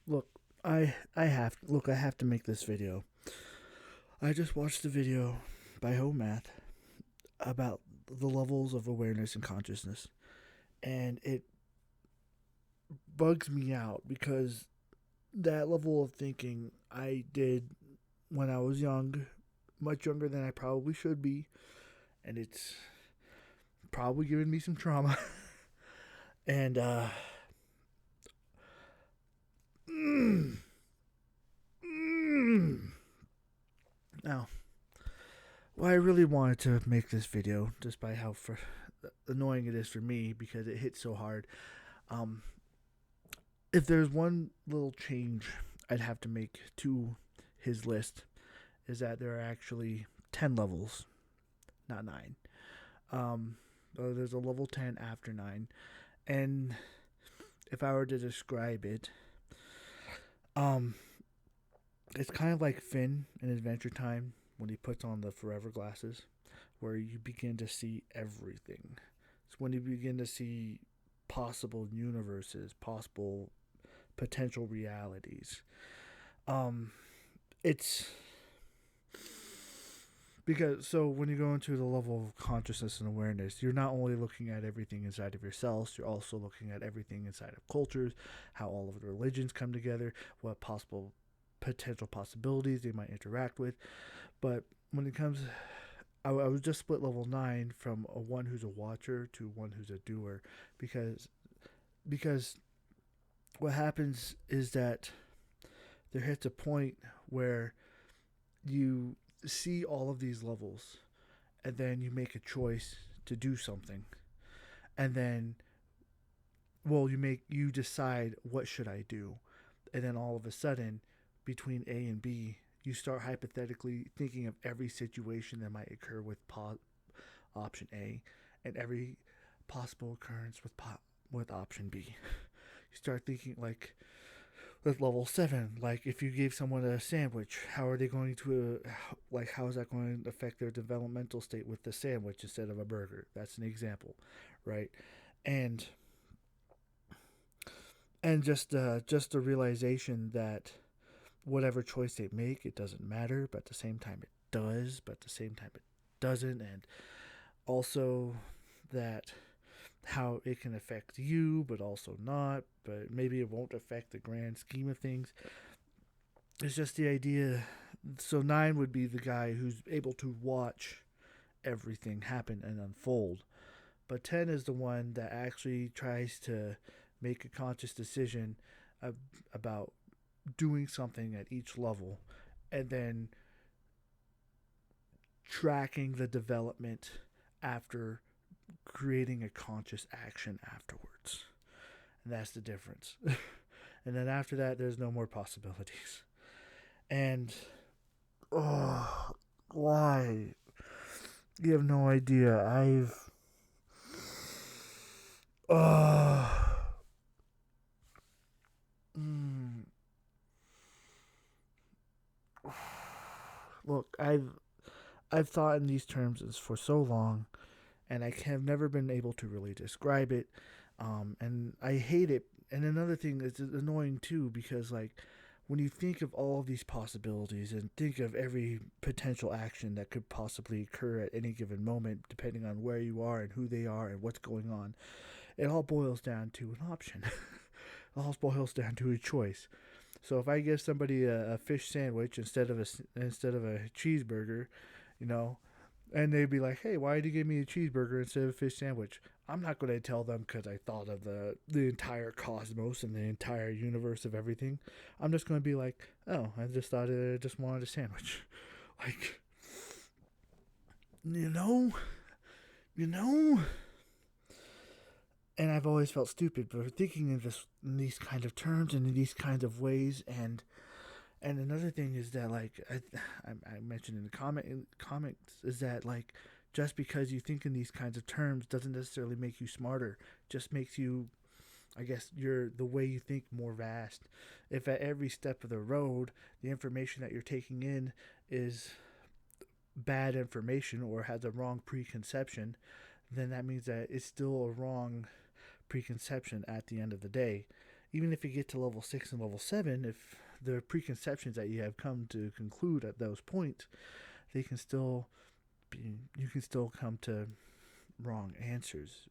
Look, I have to make this video. I just watched the video by Home Math about the levels of awareness and consciousness, and it bugs me out because that level of thinking I did when I was young, much younger than I probably should be, and it's probably given me some trauma. And mm, mm. Now, well, I really wanted to make this video, despite how annoying it is for me because it hits so hard. Um, if there's one little change I'd have to make to his list, is that there are actually 10 levels, not 9. Um, there's a level 10 after 9. And if I were to describe it, um, it's kind of like Finn in Adventure Time when he puts on the Forever glasses, where you begin to see everything. It's when you begin to see possible universes, possible potential realities. Um, it's because so when you go into the level of consciousness and awareness, you're not only looking at everything inside of yourselves, you're also looking at everything inside of cultures, how all of the religions come together, what possible potential possibilities they might interact with. But when it comes, I was just split level 9 from a one who's a watcher to one who's a doer, because because what happens is that there hits a point where you see all of these levels and then you make a choice to do something, and then you decide what should I do, and then all of a sudden between A and B you start hypothetically thinking of every situation that might occur with option A and every possible occurrence with option B. You start thinking like with level 7, like if you gave someone a sandwich, how are they going to how is that going to affect their developmental state with the sandwich instead of a burger? That's an example, right? and and just the realization that whatever choice they make, it doesn't matter, but at the same time it does, but at the same time it doesn't. And also that how it can affect you but also not, but maybe it won't affect the grand scheme of things. It's just the idea. So 9 would be the guy who's able to watch everything happen and unfold, but 10 is the one that actually tries to make a conscious decision about doing something at each level, and then tracking the development after creating a conscious action afterwards. And that's the difference. And then after that, there's no more possibilities. And oh, why? You have no idea. Uh, mm, look, I've thought in these terms for so long, and I have never been able to really describe it. And I hate it. And another thing that's annoying too, because like when you think of all of these possibilities and think of every potential action that could possibly occur at any given moment, depending on where you are and who they are and what's going on, it all boils down to an option. It all boils down to a choice. So if I give somebody a fish sandwich instead of a cheeseburger, you know, and they'd be like, "Hey, why did you give me a cheeseburger instead of a fish sandwich?" I'm not going to tell them because I thought of the entire cosmos and the entire universe of everything. I'm just going to be like, "Oh, I just thought I just wanted a sandwich." Like, you know, you know. And I've always felt stupid for thinking in these kind of terms and in these kinds of ways. And another thing is that like I mentioned in the comics is that like just because you think in these kinds of terms doesn't necessarily make you smarter. Just makes you, I guess, the way you think more vast. If at every step of the road the information that you're taking in is bad information or has a wrong preconception, then that means that it's still a wrong preconception at the end of the day. even if you get to level 6 and level 7, if the preconceptions that you have come to conclude at those points, they can still be, you can still come to wrong answers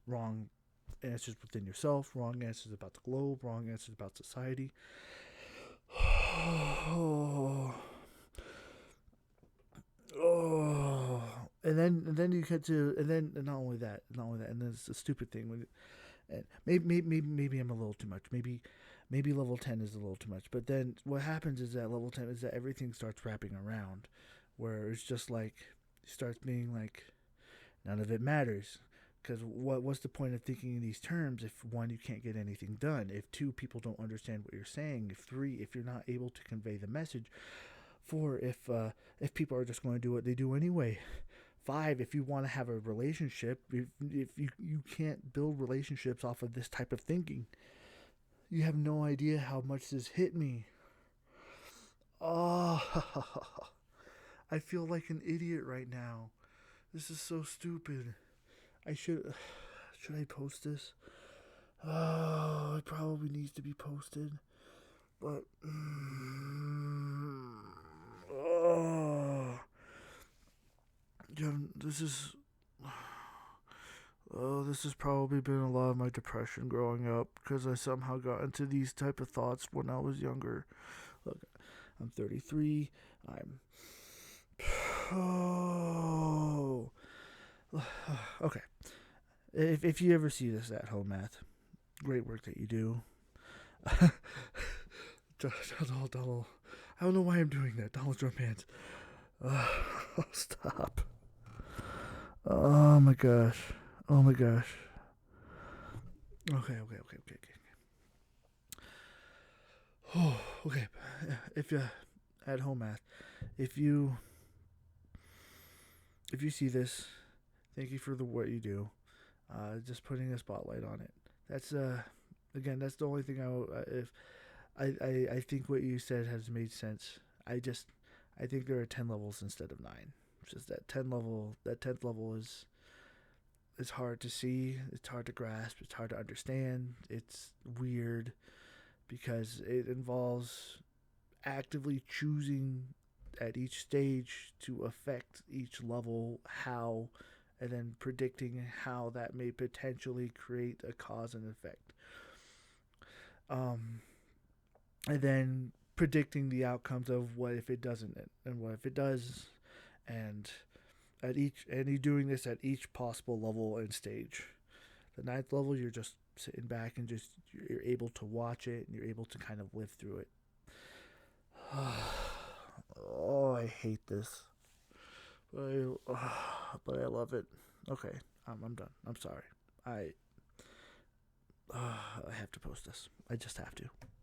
within yourself, wrong answers about the globe, wrong answers about society. Oh, oh. And then you get to, and not only that, and then it's a stupid thing when, and maybe I'm a little too much. Maybe level 10 is a little too much. But then what happens is that level 10 is that everything starts wrapping around, where it's just like it starts being like none of it matters. Because what's the point of thinking in these terms if one, you can't get anything done, if two, people don't understand what you're saying, if three, if you're not able to convey the message, four, if people are just going to do what they do anyway, five, if you want to have a relationship, if you can't build relationships off of this type of thinking. You have no idea how much this hit me. Oh, I feel like an idiot right now. This is so stupid. I should I post this? Oh, it probably needs to be posted. But oh, yeah, this has probably been a lot of my depression growing up because I somehow got into these type of thoughts when I was younger. Look, I'm 33. I'm oh, okay. If you ever see this at home, Math, great work that you do. Donald, I don't know why I'm doing that. Donald Trump hands. Stop. Oh my gosh. Oh my gosh. Okay. Oh, okay. If you at home, Math, if you see this, thank you for the what you do. Just putting a spotlight on it. That's again, that's the only thing if I think what you said has made sense. I think there are 10 levels instead of 9. It's just that 10th level is hard to see, it's hard to grasp, it's hard to understand. It's weird because it involves actively choosing at each stage to affect each level how, and then predicting how that may potentially create a cause and effect. And then predicting the outcomes of what if it doesn't and what if it does, and you're doing this at each possible level and stage. The 9th level, you're just sitting back and just you're able to watch it and you're able to kind of live through it. Oh, I hate this, but I love it. Okay, I'm done. I'm sorry. I have to post this. I just have to.